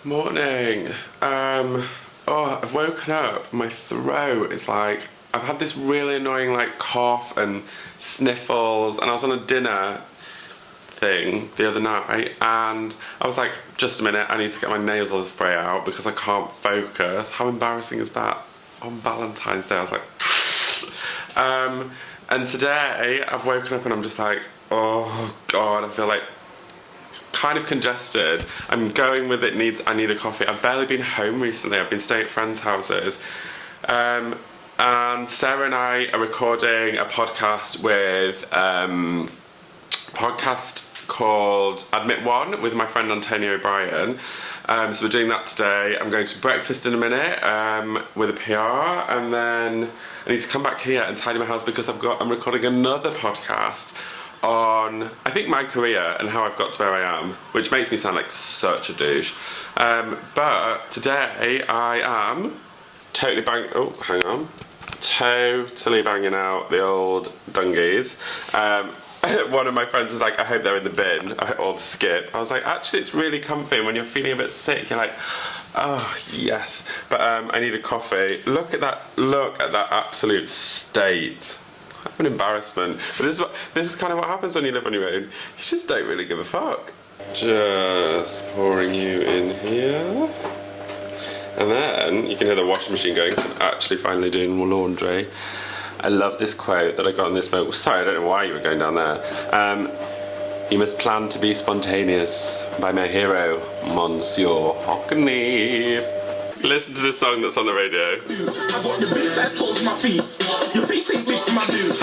Morning. I've woken up. My throat is like, I've had this really annoying like cough and sniffles, and I was on a dinner thing the other night, and I was like, just a minute, I need to get my nasal spray out because I can't focus. How embarrassing is that? On Valentine's Day, I was like, and today I've woken up and I'm just like, oh God, I feel like kind of congested. I'm going with I need a coffee. I've barely been home recently. I've been staying at friends' houses. And Sarah and I are recording a podcast with podcast called Admit One with my friend Antonio O'Brien. So we're doing that today. I'm going to breakfast in a minute with a PR, and then I need to come back here and tidy my house because I'm recording another podcast on, I think, my career and how I've got to where I am, which makes me sound like such a douche. But today I am totally banging out the old dungies. One of my friends was like, I hope they're in the bin, or the skip. I was like, actually it's really comfy, and when you're feeling a bit sick you're like, oh yes. But I need a coffee. Look at that absolute state. An embarrassment. But this is kind of what happens when you live on your own. You just don't really give a fuck. Just pouring you in here. And then you can hear the washing machine going. I'm actually finally doing laundry. I love this quote that I got in this book. Sorry, I don't know why you were going down there. You must plan to be spontaneous, by my hero, Monsieur Hockney. Listen to this song that's on the radio. I want the bitch that close my feet. Your face ain't big for my dude.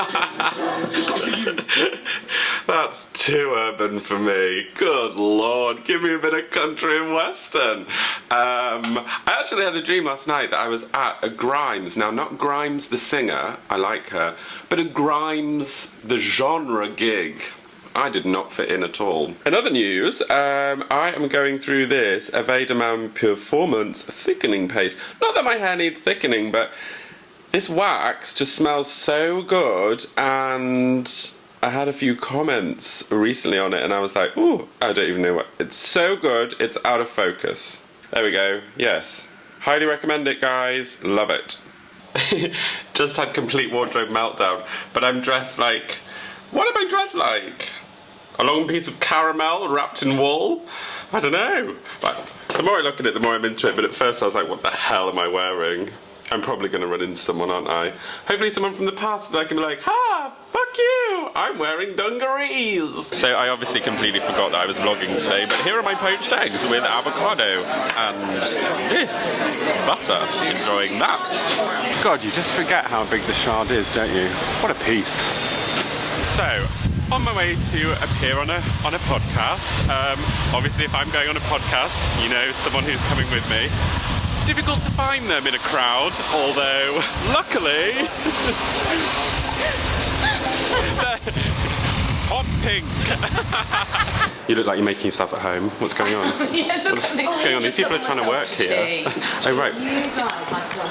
That's too urban for me. Good Lord, give me a bit of country and western. I actually had a dream last night that I was at a Grimes. Now, not Grimes the singer, I like her, but a Grimes the genre gig. I did not fit in at all. In other news, I am going through this Aveda Man Performance Thickening Paste. Not that my hair needs thickening, but this wax just smells so good, and I had a few comments recently on it, and I was like, ooh, I don't even know what. It's so good, it's out of focus. There we go, yes. Highly recommend it, guys. Love it. Just had complete wardrobe meltdown, but I'm dressed like... What am I dressed like? A long piece of caramel wrapped in wool? I don't know. But the more I look at it, the more I'm into it. But at first I was like, what the hell am I wearing? I'm probably going to run into someone, aren't I? Hopefully someone from the past, and I can be like, ha, fuck you, I'm wearing dungarees. So I obviously completely forgot that I was vlogging today, but here are my poached eggs with avocado and this butter. Enjoying that. God, you just forget how big the shard is, don't you? What a piece. So, on my way to appear on a podcast. Obviously, if I'm going on a podcast, you know, someone who's coming with me. Difficult to find them in a crowd, although luckily they're hot pink. You look like you're making yourself at home. What's going on? What's going on? These people are trying to work here. Oh right.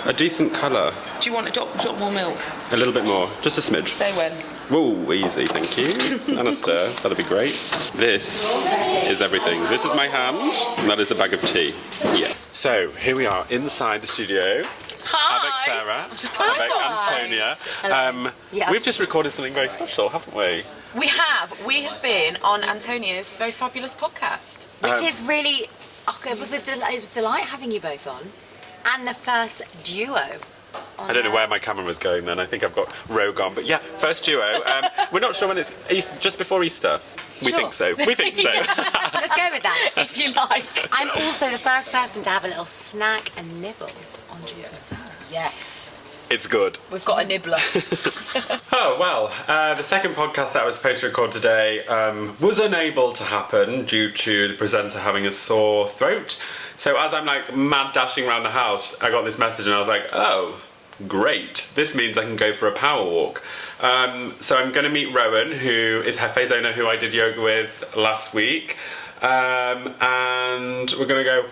A decent colour. Do you want a drop more milk? A little bit more, just a smidge. Say when. Whoa, easy, thank you. And a stir, that'll be great. This is everything. This is my hand, and that is a bag of tea. Yeah. So, here we are inside the studio. Hi! Avec Sarah, avec Antonia. Yeah. We've just recorded something very special, haven't we? We have been on Antonia's very fabulous podcast. Which is really, it was a delight having you both on. And the first duo. I don't know where my camera was going then. I think I've got Rogue on. But yeah, first duo. We're not sure when it's just before Easter. We think so. We think so. Let's go with that. If you like. I'm also the first person to have a little snack and nibble on Juice and Sarah. Yes. It's good. We've got a nibbler. Oh, well, the second podcast that I was supposed to record today was unable to happen due to the presenter having a sore throat. So as I'm like mad dashing around the house, I got this message and I was like, oh, great. This means I can go for a power walk. So I'm going to meet Rowan, who is Hefe's owner, who I did yoga with last week. And we're going to go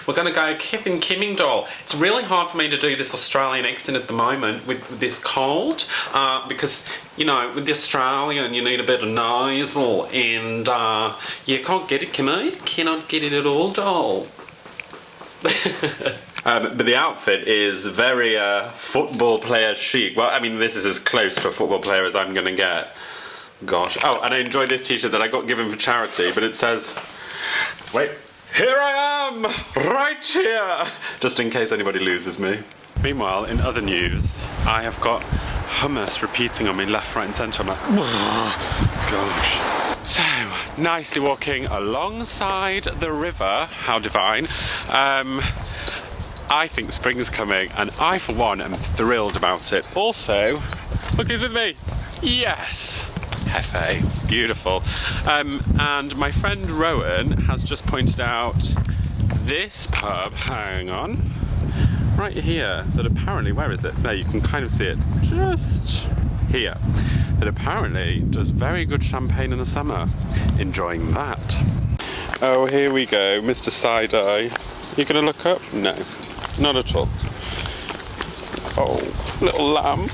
we're going to go Kith and Kimming doll. It's really hard for me to do this Australian accent at the moment with this cold, because, you know, with the Australian you need a bit of nasal, and you can't get it, Kimmy. Cannot get it at all, doll. But the outfit is very football player chic. Well, I mean, this is as close to a football player as I'm going to get. Gosh. Oh, and I enjoyed this t-shirt that I got given for charity, but it says, wait, here I am, right here, just in case anybody loses me. Meanwhile, in other news, I have got hummus repeating on me left, right and centre. I'm like, oh, gosh. So, nicely walking alongside the river, how divine. I think spring's coming, and I, for one, am thrilled about it. Also, look who's with me. Yes. Hefe, beautiful. And my friend Rowan has just pointed out this pub, hang on, right here, that apparently, where is it? There, you can kind of see it, just here, that apparently does very good champagne in the summer. Enjoying that. Oh, here we go, Mr. Side-Eye. You gonna look up? No, not at all. Oh, little lamb.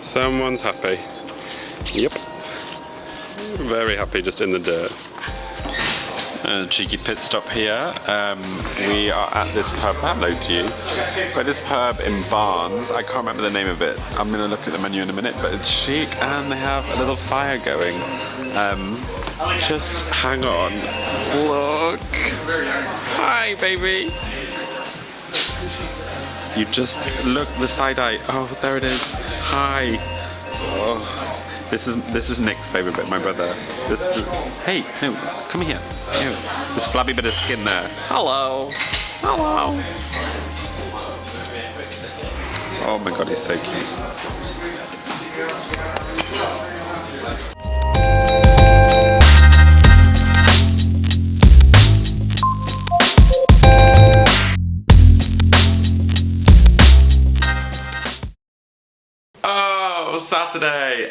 Someone's happy. Yep. Very happy just in the dirt. A cheeky pit stop here. We are at this pub. Hello to you. We're at this pub in Barnes. I can't remember the name of it. I'm going to look at the menu in a minute, but it's chic and they have a little fire going. Just hang on. Look. Hi, baby. You just look the side eye. Oh, there it is. Hi. Oh, this is Nick's favourite bit. My brother. Hey, no, come here. No, this flabby bit of skin there. Hello. Hello. Oh my God, he's so cute. Saturday.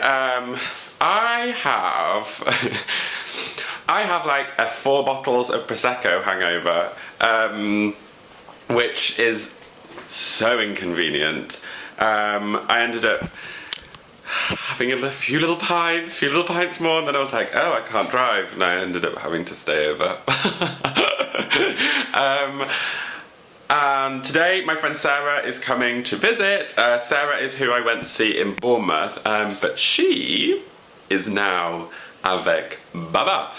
I have like 4 bottles of Prosecco hangover, which is so inconvenient. I ended up having a few little pints more, and then I was like, oh, I can't drive, and I ended up having to stay over. And today my friend Sarah is coming to visit. Sarah is who I went to see in Bournemouth, but she is now avec Baba.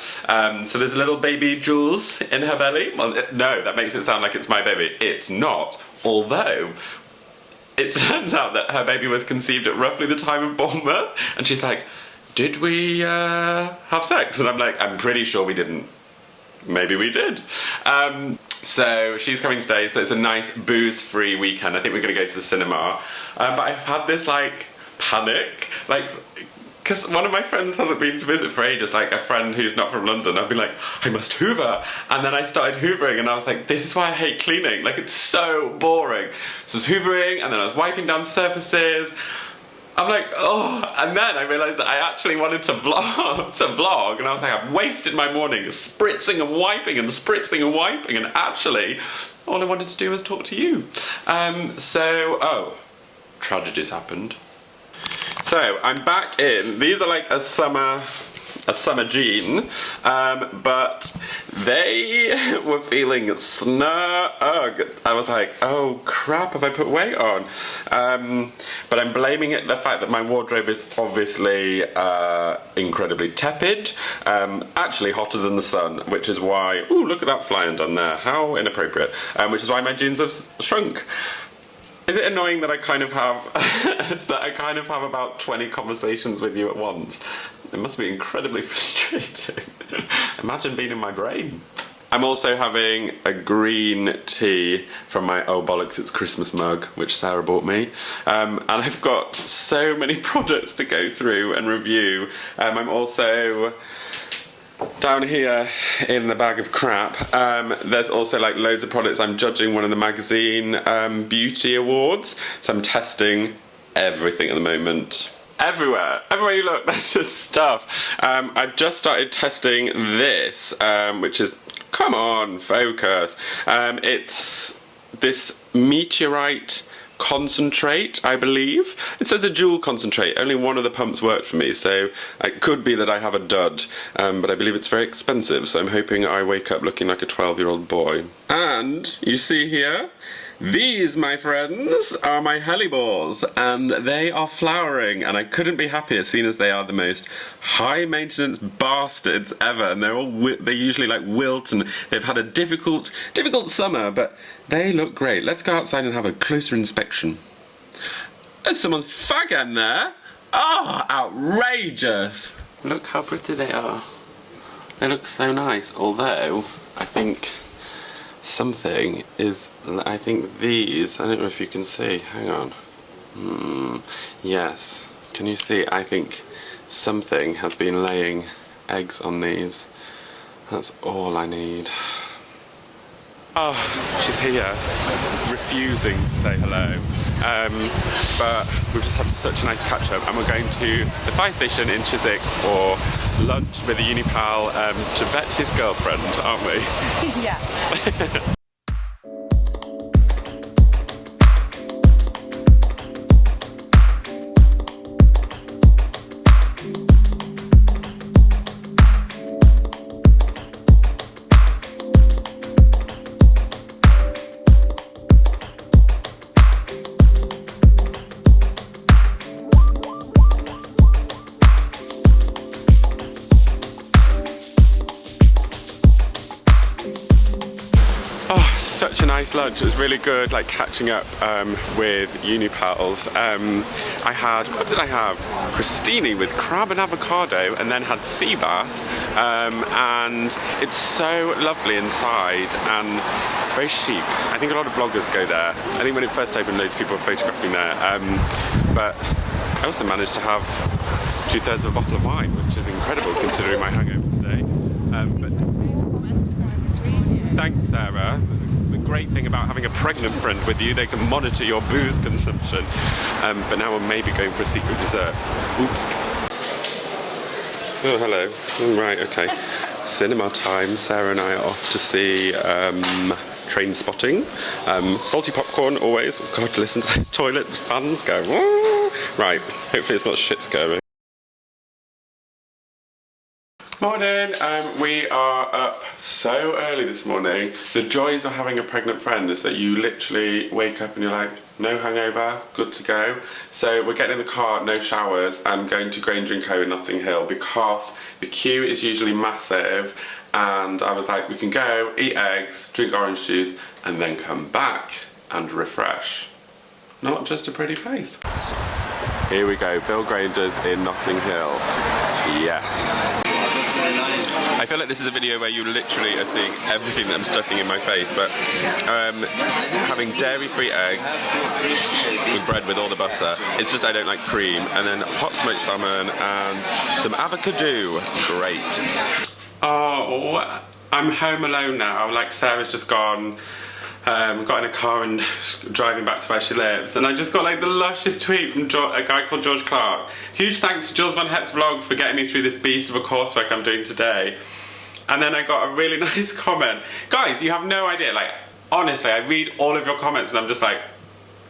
So there's a little baby Jules in her belly. Well, no, that makes it sound like it's my baby. It's not, although it turns out that her baby was conceived at roughly the time of Bournemouth, and she's like, did we have sex? And I'm like, I'm pretty sure we didn't. Maybe we did. So she's coming today, so it's a nice booze-free weekend. I think we're going to go to the cinema. But I've had this, like, panic. Like, because one of my friends hasn't been to visit for ages, like a friend who's not from London. I've been like, I must hoover. And then I started hoovering, and I was like, this is why I hate cleaning. Like, it's so boring. So I was hoovering, and then I was wiping down surfaces. I'm like, oh, and then I realised that I actually wanted to vlog, and I was like, I've wasted my morning spritzing and wiping, and actually, all I wanted to do was talk to you. Oh, tragedies happened. So, I'm back in. These are like a summer jean, but they were feeling snug. I was like, oh crap, have I put weight on? But I'm blaming it the fact that my wardrobe is obviously incredibly tepid, actually hotter than the sun, which is why, ooh, look at that fly undone there, how inappropriate, which is why my jeans have shrunk. Is it annoying that I kind of have about 20 conversations with you at once? It must be incredibly frustrating. Imagine being in my brain. I'm also having a green tea from my oh bollocks it's Christmas mug, which Sarah bought me. And I've got so many products to go through and review. I'm also down here in the bag of crap, there's also like loads of products. I'm judging one of the magazine beauty awards, so I'm testing everything at the moment. Everywhere you look, there's just stuff. I've just started testing this, which is, come on, focus. It's this meteorite concentrate, I believe. It says a jewel concentrate. Only one of the pumps worked for me, so it could be that I have a dud, but I believe it's very expensive, so I'm hoping I wake up looking like a 12-year-old boy. And you see here, these, my friends, are my hellebores, and they are flowering, and I couldn't be happier, seeing as they are the most high-maintenance bastards ever, and they usually like wilt, and they've had a difficult summer, but they look great. Let's go outside and have a closer inspection. There's someone's fag in there. Oh, outrageous! Look how pretty they are. They look so nice, although I think something is, I think these, I don't know if you can see, hang on. Yes, can you see? I think something has been laying eggs on these. That's all I need. Oh, she's here, refusing to say hello. But we've just had such a nice catch up, and we're going to the fire station in Chiswick for lunch with a uni pal to vet his girlfriend, aren't we? Yes. Such a nice lunch. It was really good, like catching up with uni pals. I had, what did I have? Crostini with crab and avocado, and then had sea bass, and it's so lovely inside, and it's very chic. I think a lot of bloggers go there. I think when it first opened, loads of people were photographing there, but I also managed to have 2/3 of a bottle of wine, which is incredible considering my hangover today. But thanks, Sarah. The great thing about having a pregnant friend with you, they can monitor your booze consumption. But now we're maybe going for a secret dessert. Oops. Oh, hello. Right, okay. Cinema time. Sarah and I are off to see Train Spotting. Salty popcorn, always. Oh, God, listen to those toilet fans go. Woo! Right, hopefully it's not shit scary. Morning, we are up so early this morning. The joys of having a pregnant friend is that you literally wake up and you're like, no hangover, good to go. So we're getting in the car, no showers, and going to Granger & Co in Notting Hill because the queue is usually massive, and I was like, we can go, eat eggs, drink orange juice, and then come back and refresh. Not just a pretty place. Here we go, Bill Granger's in Notting Hill. Yes. I feel like this is a video where you literally are seeing everything that I'm stuffing in my face, but having dairy-free eggs with bread with all the butter. It's just I don't like cream. And then hot smoked salmon and some avocado. Great. Oh, I'm home alone now. Like, Sarah's just gone. Got in a car and driving back to where she lives, and I just got like the luscious tweet from a guy called George Clark. Huge thanks to Jules Van Het's vlogs for getting me through this beast of a coursework I'm doing today. And then I got a really nice comment. Guys, you have no idea, like, honestly, I read all of your comments and I'm just like,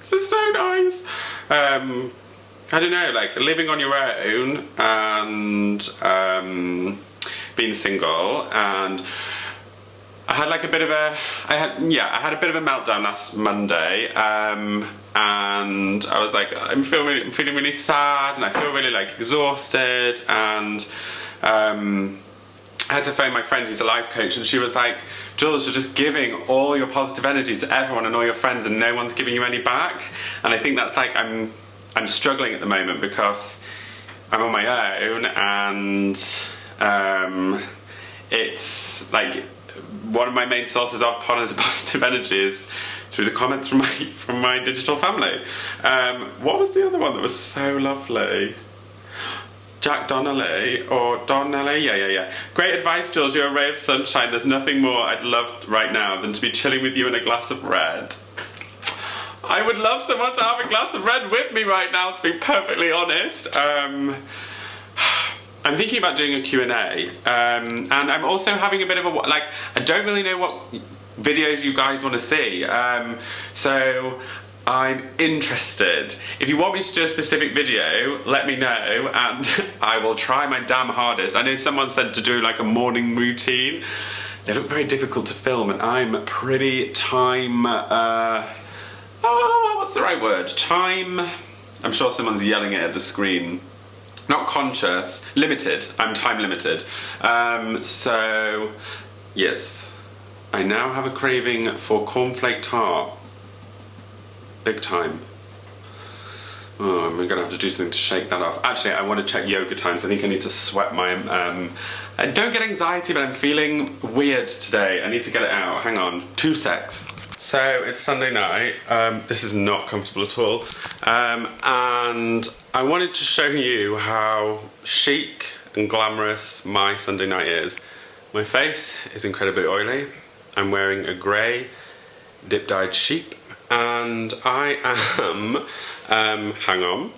this is so nice. I don't know, like, living on your own and being single, and I had like a bit of a, I had a bit of a meltdown last Monday, and I was like, I'm feeling really sad, and I feel really like exhausted, and I had to phone my friend who's a life coach, and she was like, Jules, you're just giving all your positive energy to everyone and all your friends, and no one's giving you any back. And I think that's like, I'm struggling at the moment because I'm on my own, and it's like, one of my main sources of positive energy is through the comments from my digital family. What was the other one that was so lovely? Jack Donnelly, or Donnelly? Yeah. Great advice, Jules. You're a ray of sunshine. There's nothing more I'd love right now than to be chilling with you in a glass of red. I would love someone to have a glass of red with me right now, to be perfectly honest. I'm thinking about doing a Q&A, and I'm also having a bit of a, like, I don't really know what videos you guys want to see, so I'm interested. If you want me to do a specific video, let me know, and I will try my damn hardest. I know someone said to do like a morning routine. They look very difficult to film, and I'm pretty time, what's the right word? Time, I'm sure someone's yelling it at the screen. Not conscious, limited. I'm time limited. So, yes. I now have a craving for cornflake tart. Big time. Oh, I'm gonna have to do something to shake that off. Actually, I want to check yoga times. I think I need to sweat my, I don't get anxiety, but I'm feeling weird today. I need to get it out. Hang on, 2 secs. So it's Sunday night. This is not comfortable at all. And I wanted to show you how chic and glamorous my Sunday night is. My face is incredibly oily. I'm wearing a grey dip-dyed sheep, and I am, hang on,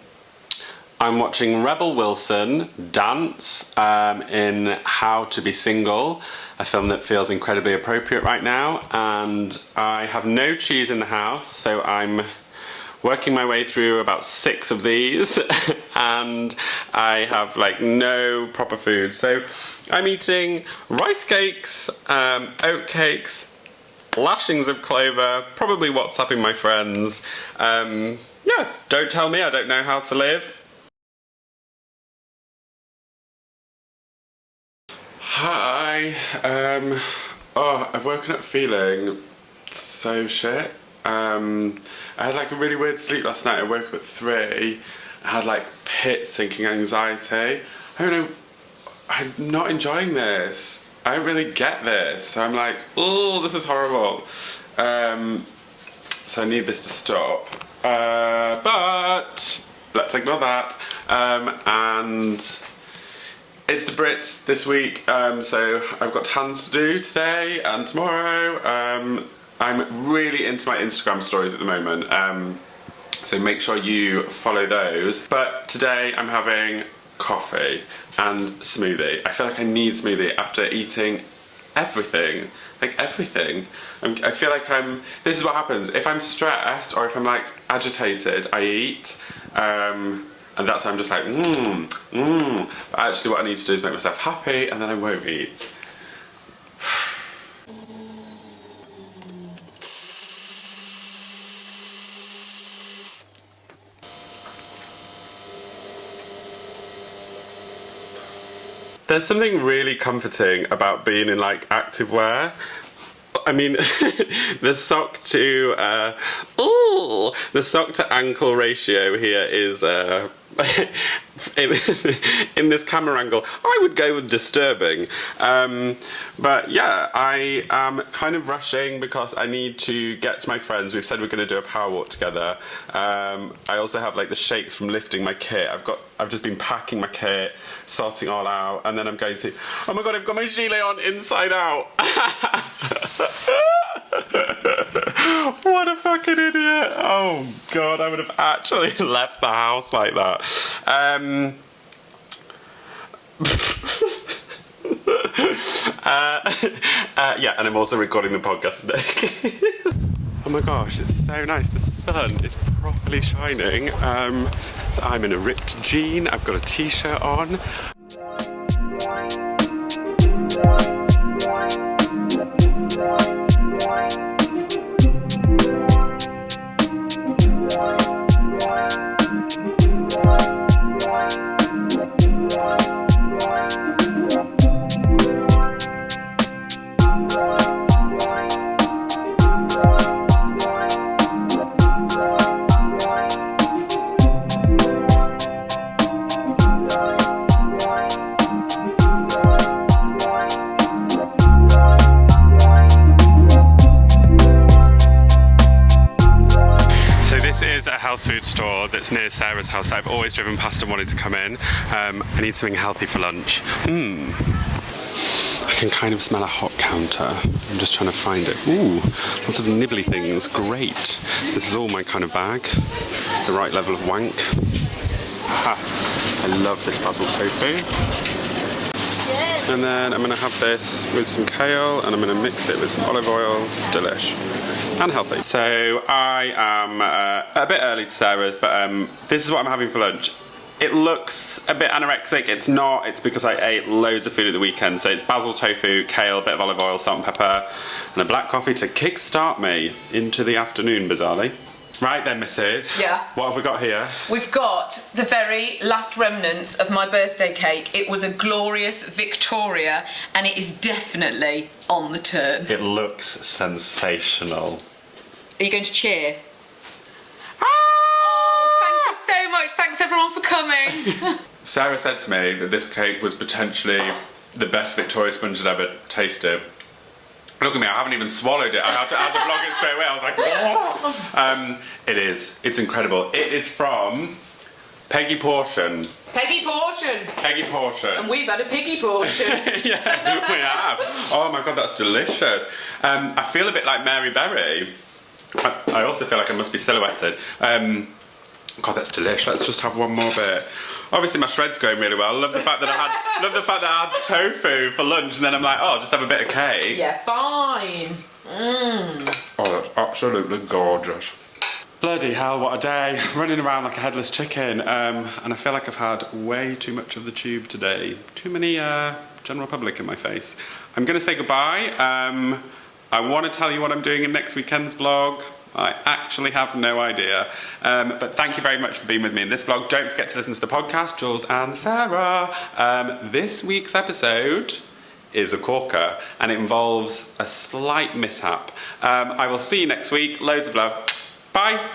I'm watching Rebel Wilson dance in How to Be Single, a film that feels incredibly appropriate right now, and I have no cheese in the house, so I'm working my way through about 6 of these, and I have like no proper food. So I'm eating rice cakes, oat cakes, lashings of clover, probably WhatsApping my friends. Yeah, don't tell me I don't know how to live. Hi, oh, I've woken up feeling so shit. I had like a really weird sleep last night. I woke up at 3. I had like pit-sinking anxiety. I don't know, I'm not enjoying this. I don't really get this. So I'm like, oh, this is horrible. So I need this to stop. But let's ignore that. And it's the Brits this week, so I've got tons to do today and tomorrow. I'm really into my Instagram stories at the moment, so make sure you follow those. But today I'm having coffee and smoothie. I feel like I need smoothie after eating everything, like everything. I feel like this is what happens. If I'm stressed or if I'm like agitated, I eat. And that's why I'm just like, But actually what I need to do is make myself happy, and then I won't eat. There's something really comforting about being in like activewear. I mean, the sock to ankle ratio here is in this camera angle, I would go with disturbing. But yeah, I am kind of rushing because I need to get to my friends. We've said we're going to do a power walk together. I also have like the shakes from lifting my kit. I've just been packing my kit, sorting all out, and then I'm going to, oh my god, I've got my gilet on inside out. What a fucking idiot. Oh god, I would have actually left the house like that. Yeah, and I'm also recording the podcast today. Oh my gosh, it's so nice. The sun is properly shining. So I'm in a ripped jean. I've got a t-shirt on. Health food store that's near Sarah's house that I've always driven past and wanted to come in. I need something healthy for lunch. I can kind of smell a hot counter. I'm just trying to find it. Ooh, lots of nibbly things. Great. This is all my kind of bag. The right level of wank. Ha! I love this basil tofu. And then I'm going to have this with some kale and I'm going to mix it with some olive oil. Delish. And healthy. So I am a bit early to Sarah's, but this is what I'm having for lunch. It looks a bit anorexic. It's not. It's because I ate loads of food at the weekend. So it's basil tofu, kale, a bit of olive oil, salt and pepper, and a black coffee to kickstart me into the afternoon, bizarrely. Right then, Mrs. Yeah. What have we got here? We've got the very last remnants of my birthday cake. It was a glorious Victoria, and it is definitely on the turn. It looks sensational. Are you going to cheer? Oh, thank you so much. Thanks everyone for coming. Sarah said to me that this cake was potentially the best Victoria sponge I'd ever tasted. Look at me, I haven't even swallowed it. I had to vlog it straight away. I was like, whoa! It is. It's incredible. It is from Peggy Portion. Peggy Portion. Peggy Portion. And we've had a piggy portion. Yeah, we have. Oh my god, that's delicious. I feel a bit like Mary Berry. I also feel like I must be silhouetted. God, that's delish. Let's just have one more bit. Obviously my shred's going really well. I love the fact that I had tofu for lunch and then I'm like, oh, just have a bit of cake. Yeah, fine. Oh, that's absolutely gorgeous. Bloody hell, what a day. Running around like a headless chicken. And I feel like I've had way too much of the tube today. Too many general public in my face. I'm going to say goodbye. I want to tell you what I'm doing in next weekend's vlog. I actually have no idea. But thank you very much for being with me in this vlog. Don't forget to listen to the podcast, Jules and Sarah. This week's episode is a corker and it involves a slight mishap. I will see you next week. Loads of love. Bye.